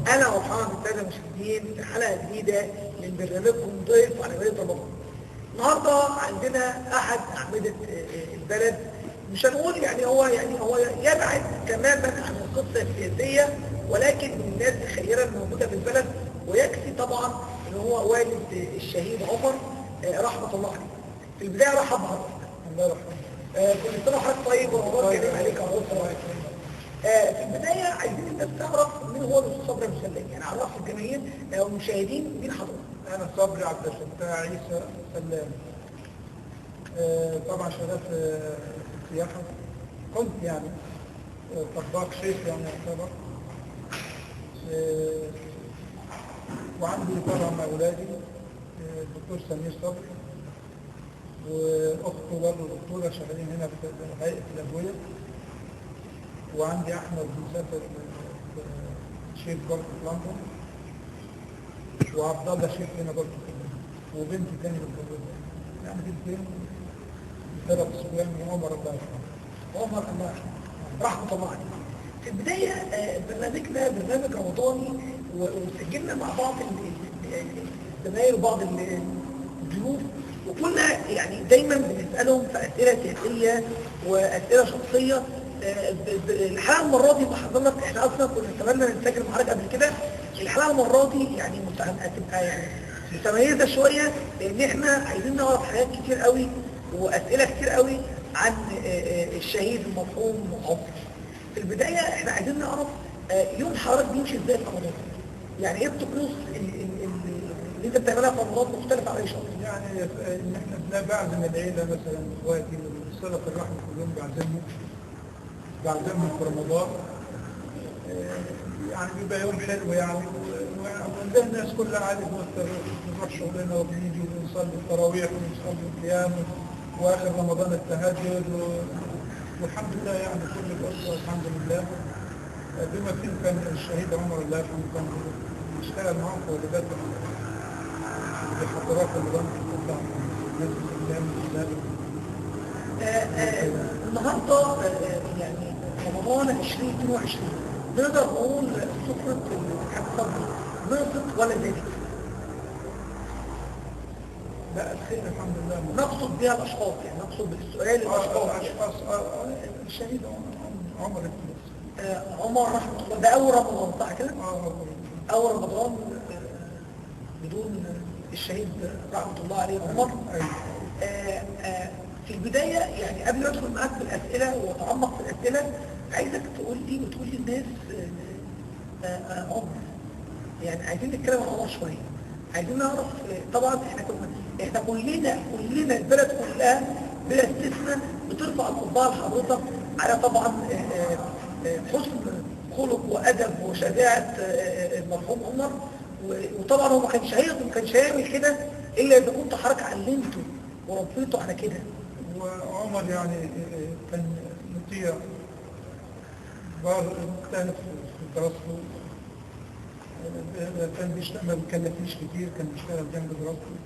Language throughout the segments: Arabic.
انا ومحمد الساده المشاهدين في حلقه جديده من برنامجكم ضيف على بلد رمضان. النهارده عندنا احد اعمده البلد، مش هنقول هو يبعد تماما عن القصه السياسيه، ولكن من الناس الخيره الموجوده في البلد، ويكفي طبعا ان هو والد الشهيد عمر رحمه الله عليه. في البدايه رحب بحضرتك. الله يرحمه. كل سنه وحضرتك طيب ورمضان كريم عليك يا رب. في البداية عايزين الناس تعرف مين هو الأستاذ صبري أبو سلام، يعني عرف الجماهير والمشاهدين مين حضرتك. أنا صبري عبد الفتاح عيسى سلام. طبعا شغال في السياحة، كنت يعني طباخ شيف يعني يعتبر. وعندي طبعا مع أولادي الدكتور سمير صبري وأخته برضه دكتورة شغالين هنا في هيئة الأدوية. وعندي احمد مسافر شيف برضه في لندن، وعبد الله شيف هنا برضه في لندن، وبنتي تاني متجوزه، يعني بنتين ثلاث صبيان وعمر الله يرحمه. عمر الله يرحمه رحمة الله عليه. في البداية برنامجنا برنامج رمضاني، وسجلنا مع بعض الزمايل وبعض الضيوف، وكنا يعني دايما بنسألهم في أسئلة سياسية وأسئلة شخصية. الحلقه المره دي بحضرتك، احنا اصلا كنا اتمنى نسجل مع حضرتك قبل كده. الحلقه المره دي يعني هتبقى يعني متميزه شويه، لان احنا عايزين نعرف حاجات كتير قوي واسئله كتير قوي عن الشهيد المرحوم عمر. في البدايه احنا عايزين نعرف يوم حضرتك بيمشي ازاي في رمضان؟ يعني ايه الطقوس اللي انت بتعملها في رمضان مختلفه عن اي شهر؟ يعني ان احنا بعزم العيله مثلا اخواتي صله الرحم كلهم بعزمهم في رمضان. يعني بيبقى يوم حلو يعني، وده الناس كلها عادي بنروح شغلنا وبنيجي ونصلي التراويح ونصلي القيام، واخر رمضان التهجد والحمد لله يعني كل الاسره الحمد لله. بما فيه كان الشهيد عمر الله يرحمه كان بيشتغل معاهم في ولادات بحضارات رمضان كلها الناس الاسلام. النهارده يعني رمضان 2022 نقدر نقول سفرة الحاج صبري نقصت ولا زادت؟ لا الخير الحمد لله. نقصد بها الاشخاص، يعني نقصد بالسؤال الاشخاص. الشهيد عمر عمر رحمه الله، ده اول رمضان صح كده؟ اول رمضان بدون الشهيد رحمه الله عليه عمر. في البداية يعني قبل ما ادخل معاك في الأسئلة واتعمق في الأسئلة، عايزك تقول للناس عمر. يعني عايزين نتكلم عن عمر شوية، عايزين نعرف. طبعا احنا كلنا البلد كلها بلا استثناء بترفع القبعة لحضرتك على طبعا حسن خلق وأدب وشجاعة المرحوم عمر. وطبعا هو ما كانش هيعمل كده إلا إذا كنت حضرتك علمته وربيته على كده. وعمر يعني كان مطيع مجتهد في دراسته، كان بيشتغل ما بيكلفنيش كتير، كان بيشتغل جنب دراسته.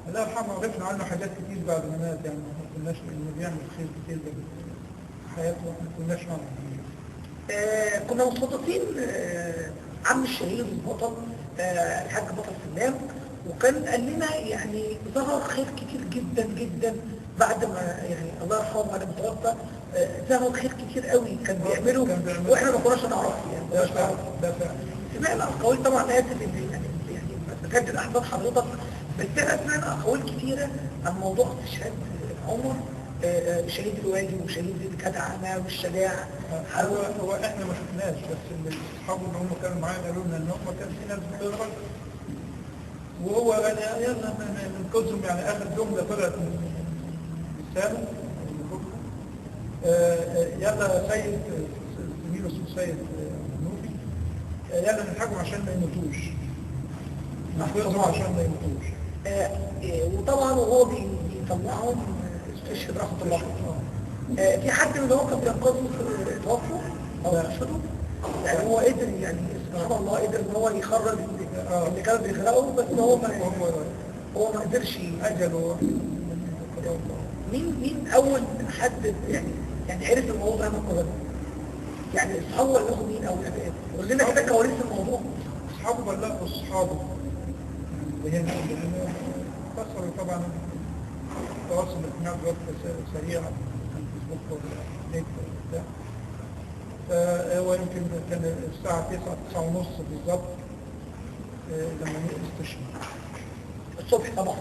الله يرحمه عرفنا عنه حاجات كتير بعد ما مات، يعني ما كناش انه بيعمل خير كتير في حياته، ما كناش نعرف. كنا مستضيفين عم الشهيد البطل الحاج بطل سلام، وكان قال لنا يعني ظهر خير كتير جدا جدا بعد ما يعني الله يرحمه بعد ما توفى. ظهر خير كتير قوي كان بيعمله واحنا ما كناش نعرفه، يعني ده فعلا. سمعنا اقاويل، طبعا اسف يعني بجد احباب حضرتك، بس احنا سمعنا اقاويل كتيره عن موضوع استشهاد عمر، شهيد الواجب وشهيد الجدعنه والشجاعه. هو احنا ما شفناش، بس اللي اصحابه اللي هم كانوا معانا قالوا لنا ان هم كان في ناس بتضرب، وهو يعني يلا من كترهم يعني اخر جمله طلعت من لسانه يلا سيد زميله اسمه سيد نوفي، يلا نلحقهم عشان ما يموتوش، نحفظهم عشان ما يموتوش. وطبعا وهو بيطلعهم استشهد رحمه الله. في حد من هو كان بينقذه في توفوا او استشهدوا؟ يعني هو قدر، يعني سبحان الله قدر ان هو يخرج اللي كانوا بيغرقوا، بس هو ما قدرش اجله. مين اول حد يعني عرف الموضوع ده من قبل؟ يعني اصحابه بلغوا مين او قول لنا كده كواليس الموضوع. اصحابه بلغوا اصحابه اللي هنا كسروا طبعا التواصل الاجتماعي دلوقتي سريع عن الفيسبوك والنت وبتاع. فهو يمكن كان الساعة 9 ونص بالظبط لما استشهد الصبح طبعا.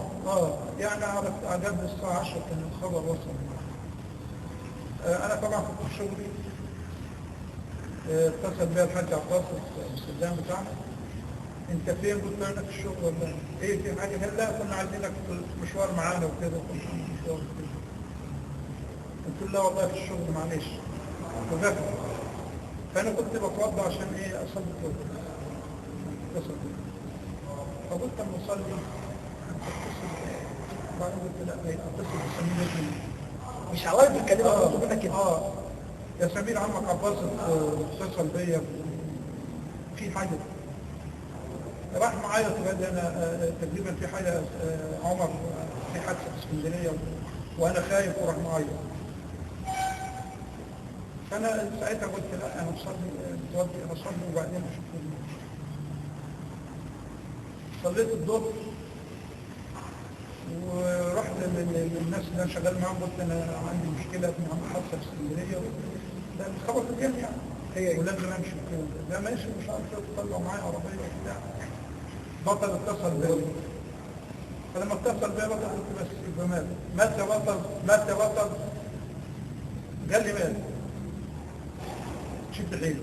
يعني عجبني الساعة 10 كان الخبر وصل. أنا طبعا كنت في شغلي، اتصل بيا الحاج عباس السلام بتاعنا، انت فين؟ قلت له انا في الشغل. ولا ايه في حاجه؟ قال لا كنا عايزينك في مشوار معانا وكده. كنت في مشوار وكده. قلت له لا والله في الشغل معلش وقفت. فانا كنت بتوضى عشان ايه اصلي الظهر. اتصل بيا فقلت اما اصلي اتصل. بعدين قلت لا اتصل بسمير ابني. مش عوارض الكلمه منك كده. يا سمير عمك عباس اتصل بيا في حاجه. راح معايا قال لي انا تقريبا في حاجه عمر في حادثه في اسكندريه وانا خايف وراح معايا. فانا ساعتها قلت لا انا متوضي انا اصلي وبعدين اشوف. صليت الظهر ورحت للناس اللي انا شغال معاهم قلت انا عندي مشكله عندي حادثه في اسكندريه. ده الخبر في الجامعه يعني ولازم امشي وكده. لا ماشي مش عارف ايه طلعوا معايا عربيه وبتاع. بطل اتصل بيا. فلما اتصل بيا بطل قلت بس يبقى مات يا بطل مات يا بطل. قال لي مات. شد حيله.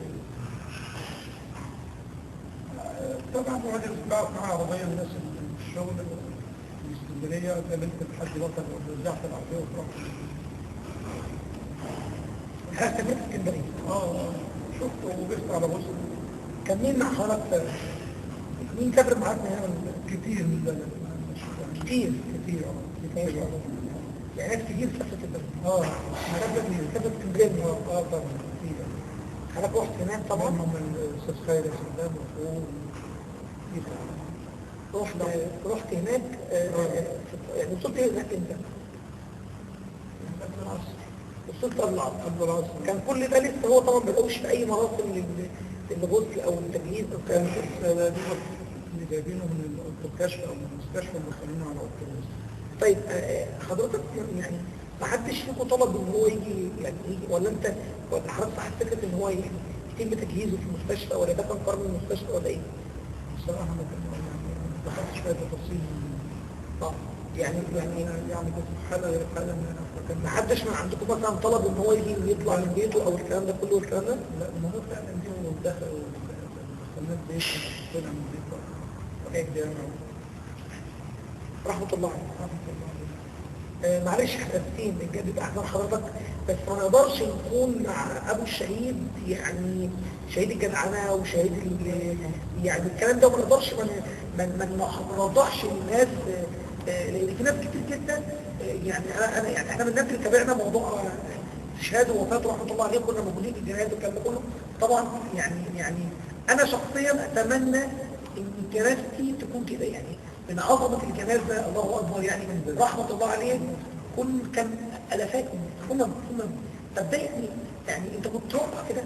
طبعا الراجل بعت معاه عربيه من الناس الشغل في اسكندريه. قابلت الحاج بطل ورجعت العربيه وطلعت. حاسس في اسكندريه. شفته وقفت على وسط. كان مين مع حضرتك؟ مين سافر معاك هنا؟ كتير من البلد. كتير كتير يعني ناس كتير سافرت البلد. سافرت اسكندريه. طبعا كتير. حضرتك رحت هناك طبعا؟ من الاستاذ خير سلام وفوق. رحت هناك يعني وصلت هناك امتى؟ قبل العصر. وصلت قبل العصر. كان كل ده لسه هو طبعا ما بقوش في اي مراسم للغسل او التجهيز او كان لسه اللي جايبينه من الكشف او من المستشفى اللي خلينه على اوضه الوسط. طيب حضرتك يعني ما حدش فيكم طلب ان هو يجي يعني ولا انت ولا حضرتك صح فكره ان هو يتم تجهيزه في المستشفى ولا ده كان قرار من المستشفى ولا ايه؟ بصراحه ما دخلتش فيها تفاصيل. يعني كنت في حاله غير حاله ان انا فكرت. ما حدش من عندكم مثلا طلب ان هو يجي ويطلع من بيته او الكلام ده كله والكلام ده؟ لا الموضوع فعلا دي ودخل دخلنا البيت طلع من البيت بقى الجامع. رحمه الله عليه. معلش حساسين بجد احسن حضرتك بس ما نقدرش نكون مع ابو الشهيد يعني شهيد الجدعنه وشهيد يعني الكلام ده ما نقدرش ما نوضحش للناس لان في ناس كتير جدا يعني انا يعني احنا من الناس اللي تابعنا موضوع استشهاد ووفاته رحمه الله عليه كنا موجودين في الجنازه والكلام ده كله طبعا يعني انا شخصيا اتمنى ان جنازتي تكون كده يعني من عظمه الجنازه الله اكبر يعني من رحمه الله عليه كان الافات هم طب ده يعني انت كنت تروح كده؟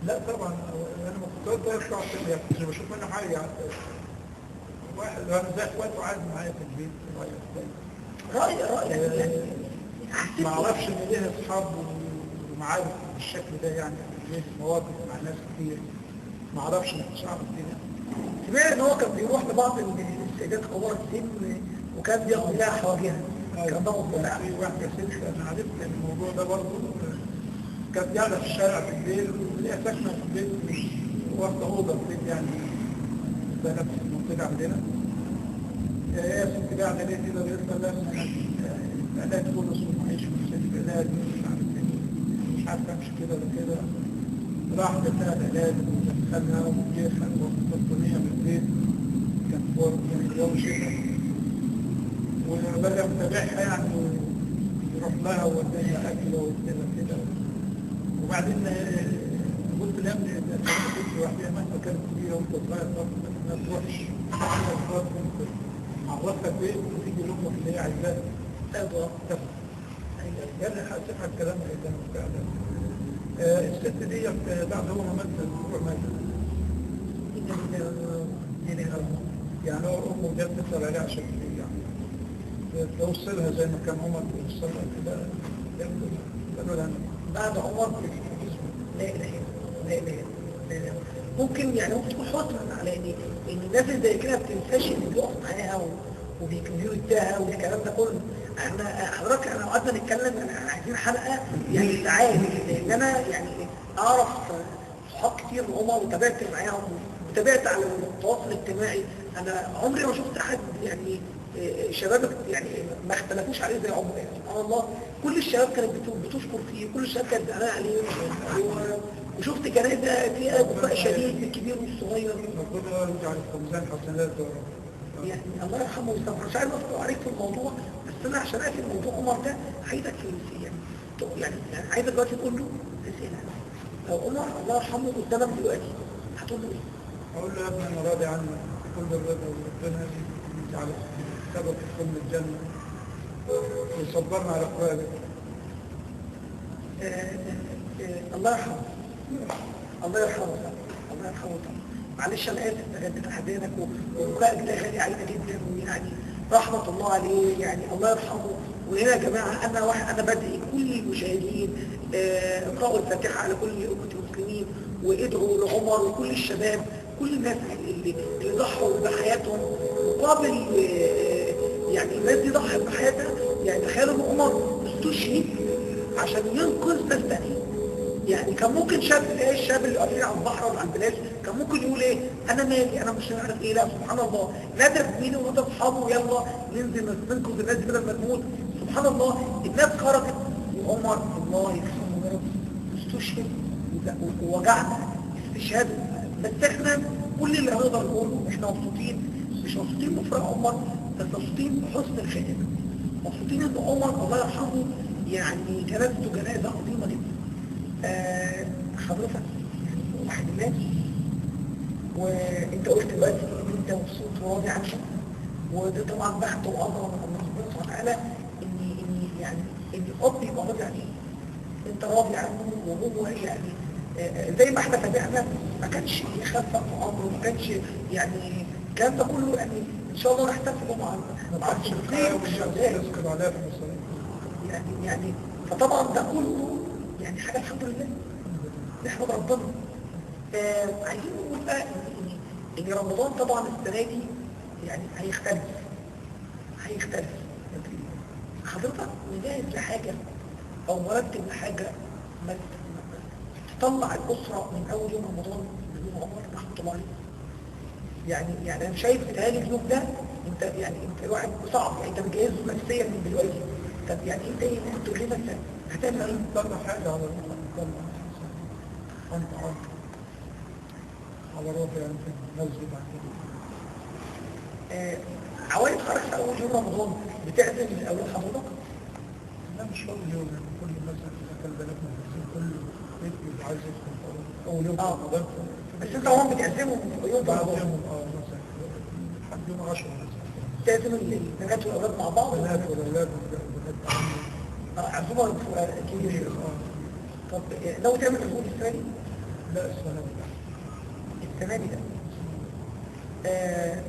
لا طبعا انا ما كنت اطلع كنت بشوف منه حاجه يعني واحد انا زي اخواته قاعد معايا في البيت رأي يعني ما اعرفش ان ليه اصحاب ومعارف بالشكل ده يعني ليه مواقف مع ناس كتير ما اعرفش ما كنتش اعرف كده. سمعت ان هو كان بيروح لبعض السيدات كبار السن وكان بياخد لها حواجها كان ضغط ولا في واحده ست انا عرفت الموضوع ده برضه كانت قاعده في الشارع في الليل وهي ساكنه في البيت واخده اوضه في البيت يعني ده نفس المنطقه عندنا. يا ست قاعده ليه كده بيطلع لها علاج كله اسمه معيش في العلاج مش عارف امشي كده ولا كده. راح لها العلاج ودخلها وجيخها وبطانيه من البيت كان فور يعني اليوم شتاء وبدأ متابعها يعني يروح لها ووديها اكل وكده كده. وبعدين قلت لها ابني انت كنت لوحدها مهما كانت كبيره وانت صغير ما تروحش عرفها البيت وتيجي لامك اللي هي عايزاها تاخد. قال لي هتفهم كلامها اذا فعلا الست دي بعد هو ما مات بأسبوع ماتت. يعني هو أمه جت تسأل عليها عشان يعني توصلها زي ما كان عمر بيوصلها كده. قالوا لها بعد عمر لا اله الا الله، لا اله الا الله. ممكن يعني ممكن تكون حسنا على ان الناس اللي زي كده ما بتنساش اللي بيقف معاها وبيديها والكلام ده كله. احنا حضرتك احنا قعدنا نتكلم يعني عايزين حلقه يعني ساعات، لان انا يعني اعرف صحاب كتير من عمر وتابعت معاهم وتابعت على التواصل الاجتماعي. انا عمري ما شفت احد يعني شباب يعني ما اختلفوش عليه زي عمر. يعني سبحان الله كل الشباب كانت بتشكر فيه، كل الشباب كانت زعلانه عليه وشفت جنازه فيها بكاء شديد بالكبير والصغير. ربنا يجعل في ميزان حسناته. يعني الله يرحمه ويستغفر. مش عايز ادخل عليك في الموضوع، بس انا عشان اقفل موضوع عمر ده عايزك في يعني عايزك دلوقتي تقول له رساله. لو عمر الله يرحمه قدامك دلوقتي هتقول له ايه؟ اقول له يا ابني انا راضي عنك كل الرضا، وربنا يجعل سبب في كل الجنه ويصبرنا على اخوانك. الله يرحمه، الله يرحمه، الله يرحمه طبعا. معلش انا اسف بجد تحدينك وبكائك ده غالي علينا جدا، ويعني رحمه الله عليه يعني الله يرحمه. وهنا يا جماعه انا بدعي كل المشاهدين اقرأوا الفاتحه على كل امه المسلمين، وادعوا لعمر وكل الشباب، كل الناس اللي ضحوا بحياتهم مقابل يعني الناس دي ضحت بحياتها. يعني تخيلوا ان عمر استشهد عشان ينقذ ناس تانية. يعني كان ممكن شاب زي الشاب اللي قاعدين على البحر ولا على البلاج كان ممكن يقول ايه؟ انا مالي، انا مش عارف ايه. لا سبحان الله نادى بمينه ونادى اصحابه يلا ننزل ننقذ الناس دي بدل ما تموت. سبحان الله الناس خرجت وعمر الله يرحمه يا رب استشهد ووجعنا استشهاد. بس احنا كل اللي هنقدر نقوله احنا مبسوطين، مش مبسوطين بفرح عمر بس مبسوطين بحسن الخاتمه. مبسوطين ان عمر الله يرحمه يعني جنازته جنازه عظيمه جدا. حضرتك يعني واحد الناس وانت قلت دلوقتي ان انت مبسوط وراضي عنه، وده طبعا بخت وعظمه من الله سبحانه وتعالى ان يعني ان الاب يبقى راضي عليه. انت راضي عنه وهو يعني زي ما احنا تابعنا ما كانش يخفف امره، ما كانش يعني الكلام ده كله. يعني ان شاء الله نحتفل مع الصديقين والشهداء يعني فطبعا ده كله يعني حاجه الحمد لله نحمد ربنا. عايزين نقول بقى ان رمضان طبعا السنه دي يعني هيختلف. حضرتك مجهز لحاجه او مرتب لحاجه ما تطلع الاسره من اول يوم رمضان من عمر رحمه الله عليه؟ يعني انا شايف بتهيألي اليوم ده انت يعني انت الواحد صعب، يعني انت مجهزه نفسيا من دلوقتي. طب يعني انت ايه تقول لنا انت هتعمل ايه؟ طلع حاجه على انت على روحي يعني نزل بعد كده. عوائد خرج في اول يوم رمضان بتعزم الاولاد حضرتك؟ لا مش اول يوم، يعني كل مثلا اذا كان بناتنا كل بيت بيبقى عايز يدخل اول يوم رمضان. بس انت طبعا بتعزمهم يوم بعد رمضان؟ يوم مثلا لحد يوم 10 مثلا تعزم البنات والاولاد مع بعض؟ البنات والاولاد والبنات عزومه كبيره. طب لو تعمل الاسبوع الثاني؟ لا السنه دي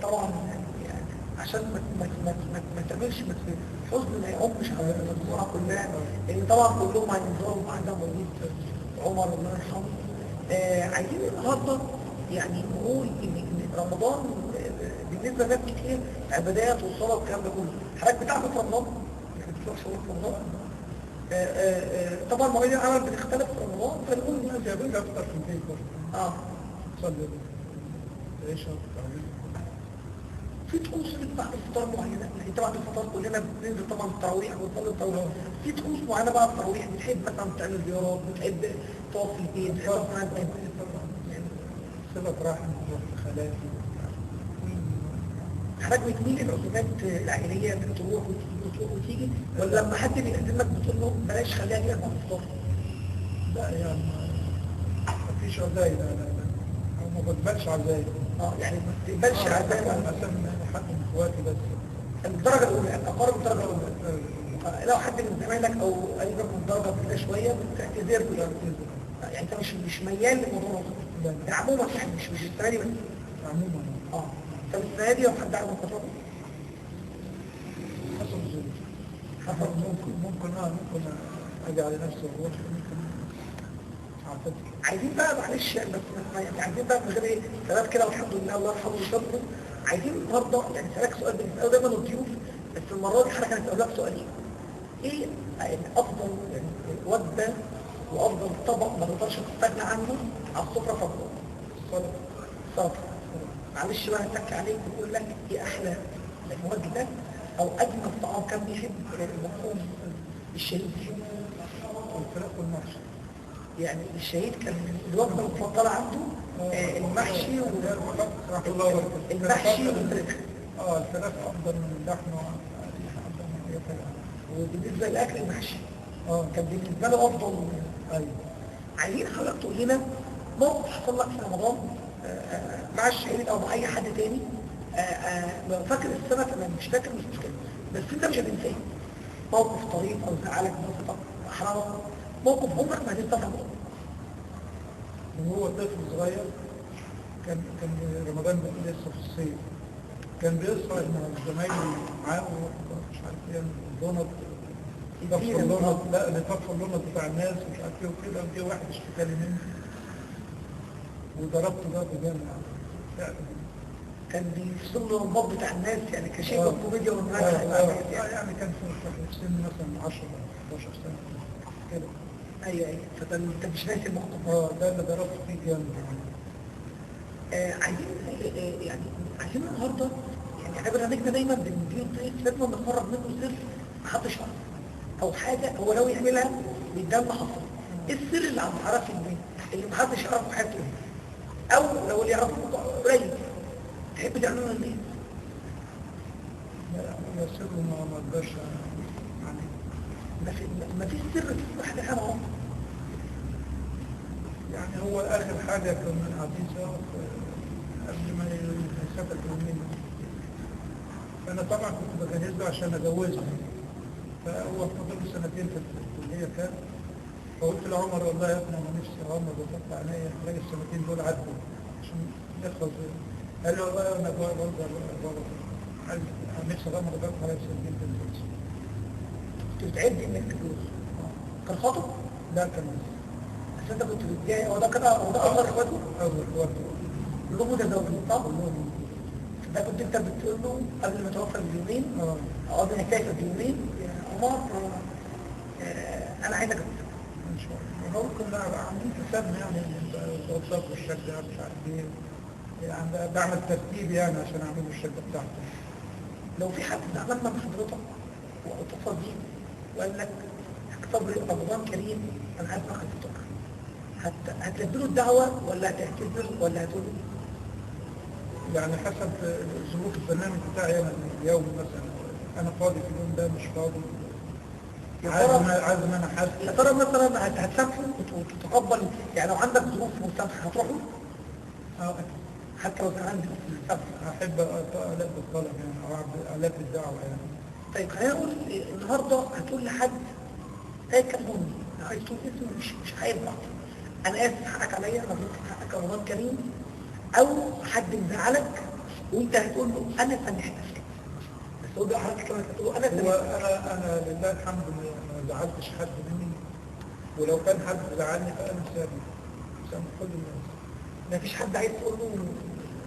طبعا يعني عشان ما تعملش حزن ما يعمش على المجموعه كلها، لان طبعا كلهم هينزلوا بعد مواليد عمر الله يرحمه. عايزين النهارده يعني نقول ان رمضان بالنسبه لناس كتير عبادات وصلاه والكلام ده كله. حضرتك بتعمل في رمضان؟ يعني بتروح صلاه في رمضان؟ طبعا مواعيد العمل بتختلف في رمضان فنقول الناس يعملوا اكتر في البيت برضه. تصلي العشاء والتراويح. في طقوس بعد الفطار معينه، يعني طبعا الفطار كلنا بننزل طبعا التراويح ونصلي التراويح. في طقوس معينه بعد التراويح بتحب مثلا تعمل زيارات، بتحب تقف في البيت، بتحب تقف مع البيت يعني صله رحم وخالاتي. حضرتك بتميل للعزومات العائليه بتروح وتيجي ولا لما حد بيقدم لك بتقول له بلاش خليها هي مع الفطار؟ لا يعني ما فيش عزايم. لا او ما بقبلش عزايم. يعني ما بتقبلش عزايم مثلا حد من اخواتي بس الدرجه الاولى، الاقارب الدرجه الاولى. لو حد من زمايلك او قريبك من الدرجه كده شويه بتعتذر له يعني. يعني انت مش ميال للموضوع لا. ده عموما، يعني مش السنه دي بس. عموما اه طب السنه دي لو حد عمل خطوه حسب الظروف. حصل ممكن اجي على نفسي واروح، ممكن اعتذر. عايزين بقى معلش يعني، بس يعني عايزين بقى من غير ايه شباب كده والحمد لله الله يرحمه ويشرفه. عايزين النهارده يعني اسالك سؤال بنساله دايما الضيوف، بس المره دي حضرتك هنسالك سؤالين. ايه يعني افضل يعني وجبه وافضل طبق ما تقدرش تستغنى عنه على السفره في رمضان؟ صلاه. صافي. معلش بقى هتك عليك ويقول لك ايه احلى وجبه او اجمل طعام كان بيحب المفهوم الشهيد بيحبه؟ والفراخ والمحشي. يعني الشهيد كان الوجبه المفضله عنده المحشي رحمه الله وبركاته. المحشي والفراخ. الفراخ افضل من اللحم افضل من اي حاجه. وبالنسبه للاكل المحشي كان كان بالنسبه له افضل. ايوه. عايزين حضرتك تقول لنا موقف حصل لك في رمضان مع الشهيد او مع اي حد تاني، لو فاكر السنه تمام مش فاكر مش مشكله، بس انت مش هتنساه. موقف طريف او زعلك موقف احرجك، موقف عمرك ما هتنساه في رمضان. وهو طفل صغير كان رمضان لسه في الصيف، كان بيسهر مع زمايلي معاه مش عارف ايه الضنط يطفوا اللنط، لا بيطفوا اللنط بتاع الناس مش عارف ايه وكده، وجه واحد اشتكى لي منه وضربته ضرب جامد فعلا. كان بيفصل له النبض بتاع الناس يعني كشيء من الكوميديا والمزح يعني كان في سن مثلا 10 11 سنه كده. ايوه فانت مش ناسي الموقف. ده اللي ضربت فيه جامد. عايزين يعني عايزين النهارده يعني احنا برنامجنا دايما بنديله ضيف لازم نخرج منه سر محدش يعرفه او حاجه هو لو يعملها بيدام حصل. ايه السر اللي عند حضرتك في البيت اللي محدش يعرفه في حياته او لو اللي يعرفه قليل تحب تعمله ليه؟ لا سر ما اقدرش يعني ما فيش سر في واحد حاجه معروفه. يعني هو اخر حاجه كنا قاعدين سوا قبل ما يسافر يومين، فانا طبعا كنت بجهز له عشان اجوزه، فهو فضل له سنتين في الكليه كان، فقلت لعمر والله يا ابني انا نفسي عمر بفتح عينيا الاقي السنتين دول عدوا عشان نخلص. قال لي والله انا بابا قال نفسي عمر بفتح عليا سنتين في الكليه. كنت بتعد انك تجوز كان خاطب؟ لا كان بس انت كنت بتجاهد هو ده اصغر اخواته؟ اول اخواته كلهم متزوجين صح؟ ده كنت انت بتقول له قبل ما توفى بيومين او قبل ما يسافر بيومين يا عمر انا عايزك ان شاء الله. هو كنا عاملين حسابنا يعني الواتساب والشقه مش عارف ايه، يعني بعمل ترتيب يعني عشان اعمل الشقه بتاعته. لو في حد زعلان من حضرتك واتصل بيك وقال لك صبري رمضان كريم انا عايز اخد الفطور، هتلبي له الدعوه ولا هتعتذر ولا هتقول يعني حسب ظروف البرنامج بتاعي انا اليوم مثلا، انا فاضي في اليوم ده مش فاضي، عازم انا حد. يا ترى مثلا هتسامحه وتتقبل يعني لو عندك ظروف مسامحه هتروح له؟ حتى لو كان عندك احب البي الطلب يعني او البي الدعوه يعني. طيب خلينا نقول النهارده هتقول لحد كلمني عايز تقول اسمه مش هينفع انا اسف حقك عليا انا غلطت في حقك رمضان كريم، او حد مزعلك وانت هتقول له انا سامح نفسي بس هو ده حضرتك كمان هتقول له انا سامح نفسي. انا لله الحمد ما زعلتش حد مني، ولو كان حد زعلني فانا سامح كل الناس. ما فيش حد عايز تقول له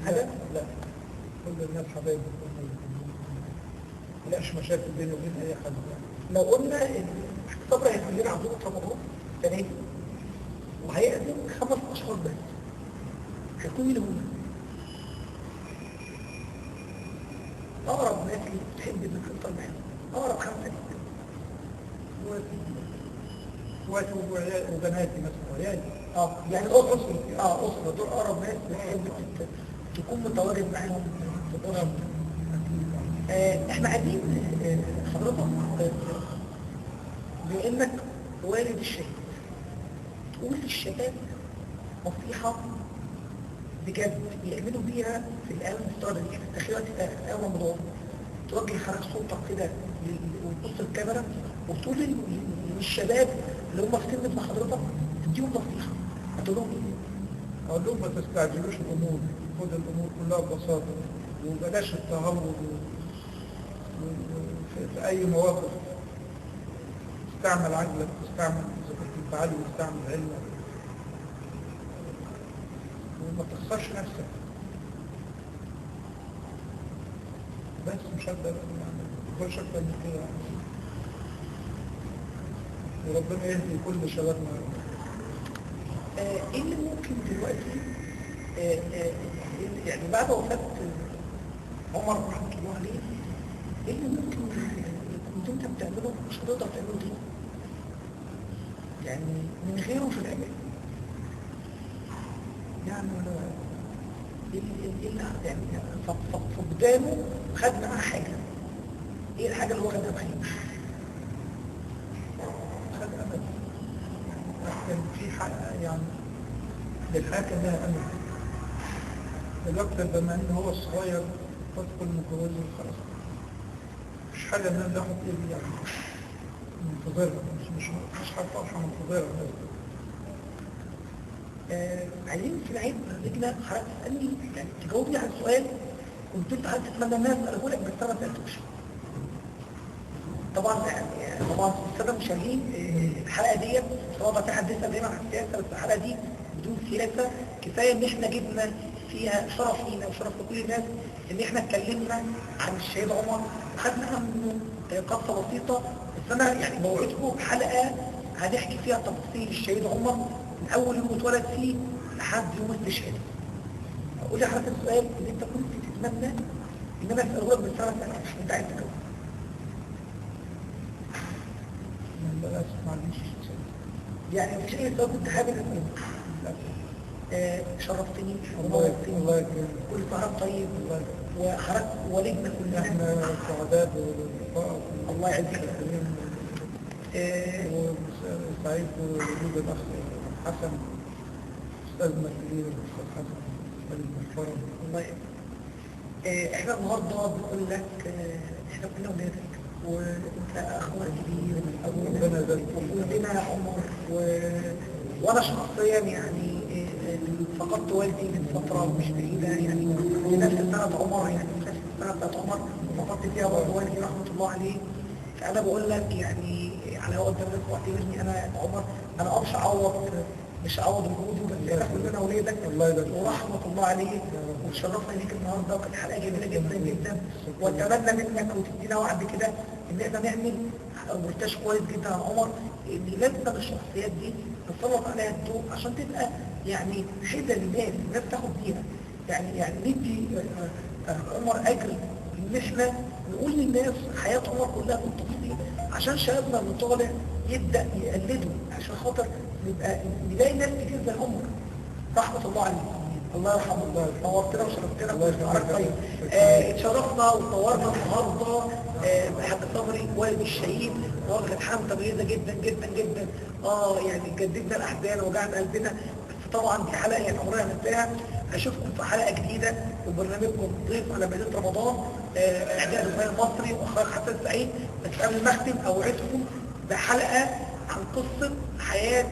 هذا؟ لا كل الناس حبايبي، ملاش مشاكل بيني وبين اي حد يعني. لو قلنا ان الصبر هيكون لنا عزومه رمضان السنه دي وهيقدم 5 اشهر بس هيكون مين هم؟ اقرب ناس اللي بتحب انك تفطر معاهم اقرب 5 ليك. اخواتي وبناتي مثلا وعيالي. يعني اسره اسره دول اقرب ناس بتحب تكون متواجد معاهم في الاسره. احنا عايزين حضرتك بما انك والد الشهيد تقول للشباب نصيحه بجد يعملوا بيها في الايام المفترضه دي تخيلات ايام رمضان، توجه حضرتك صوتك كده وتبص الكاميرا وتقول للشباب اللي هم في سن ابن حضرتك تديهم نصيحه هتقول لهم ايه؟ اقول لهم ما تستعجلوش الامور، خد الامور كلها ببساطه، وبلاش التهور في اي مواقف. استعمل عقلك، استعمل اذا كنت متعلم استعمل علمك، وما تخسرش نفسك. بس مش هقدر يعني مش اكتر من كده يعني. وربنا يهدي كل شبابنا. ايه اللي ممكن دلوقتي يعني بعد وفاة عمر رحمة الله عليه، ايه اللي ممكن كنت انت بتعمله مش هتقدر تعمله تاني؟ يعني من غيره مش هتعمله. يعني ايه اللي يعني فقدانه خد معاه حاجة. ايه الحاجة اللي هو خدها معاه؟ خد امل. كان في حق يعني للحياة كان لها امل. الوقت بما ان هو الصغير تدخل متجوز خلاص، مش حاجة ان انا اخد ايدي يعني منتظرها، مش فرحة منتظرها. عايزين في العيد رجلنا حضرتك تسألني يعني تجاوبني على السؤال كنت انت حضرتك تتمنى الناس اسأله لك بس انا ما سألتوش. طبعا يعني طبعا السادة المشاهدين الحلقة دي طبعا في حديثة دايما عن السياسة، بس الحلقة دي بدون سياسة كفاية ان احنا جبنا فيها شرف لينا وشرف لكل الناس ان احنا اتكلمنا عن الشهيد عمر وخدنا منه قصة بسيطة. بس انا يعني بوعدكم بحلقة هنحكي فيها تفاصيل الشهيد عمر من اول يوم اتولد فيه لحد يوم استشهاده. قول لي حضرتك السؤال اللي انت كنت تتمنى ان انا اساله لك بس انا ما سالتوش انت عايز تجاوب. لا معلش. يعني مفيش اي سؤال كنت حابب اساله. شرفتني الله يكرمك. كل سنه طيب وحضرتك والدنا كلنا. احنا سعداء باللقاء. الله يعزك. وسعيد بوجود الاخ حسن، استاذنا الكبير الاستاذ حسن المحترم. الله يعزك. احنا النهارده بنقول لك احنا كلنا ولادك وانت اخونا كبير وكلنا يا عمر وانا شخصيا يعني فقدت والدي من فتره مش بعيده يعني في نفس سنه عمر، يعني في نفس السنه بتاعت عمر فقدت فيها برضه والدي رحمه الله عليه. فانا بقول لك يعني على هو قدام لك واعتبرني انا عمر انا مش هعوض وجودي، بس احنا كلنا ولادك ورحمه الله عليك وتشرفنا بيك النهارده وكانت حلقه جميله جدا جدا. واتمنى منك وتدينا وعد كده ان احنا نعمل مونتاج كويس جدا عن عمر، ان لازم الشخصيات دي نسلط عليها الضوء عشان تبقى يعني حده للناس الناس تاخد بيها. يعني ندي عمر اجر ان احنا نقول للناس حياه عمر كلها بالتفصيل عشان شبابنا اللي طالع يبدا يقلده، عشان خاطر نلاقي ناس كتير زي عمر رحمه الله عليه. الله يرحمه. الله نورتنا وشرفتنا وشرفتنا. طيب اتشرفنا وصورنا النهارده بحق صبري والد الشهيد، كانت حاله متميزه جدا جدا جدا. يعني جددنا الاحزان ووجعنا قلبنا، بس طبعا دي حلقه يعني عمرنا ما ننساها. اشوفكم في حلقه جديده وبرنامجكم ضيف على مدينه رمضان اعداد الرباعي المصري واخراج حسن سعيد. بس قبل ما اختم اوعدكم بحلقه عن قصه حياه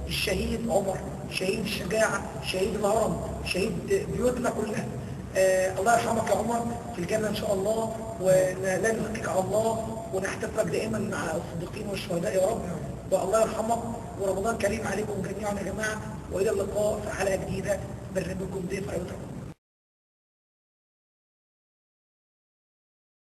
الشهيد عمر، شهيد الشجاعة، شهيد الهرم، شهيد بيوتنا كلها. الله يرحمك يا عمر في الجنة إن شاء الله، ولا نزكيك على الله ونحتفلك دائما مع الصديقين والشهداء يا رب. والله يرحمك ورمضان كريم عليكم جميعا يا جماعة، وإلى اللقاء في حلقة جديدة برنامجكم ضيف على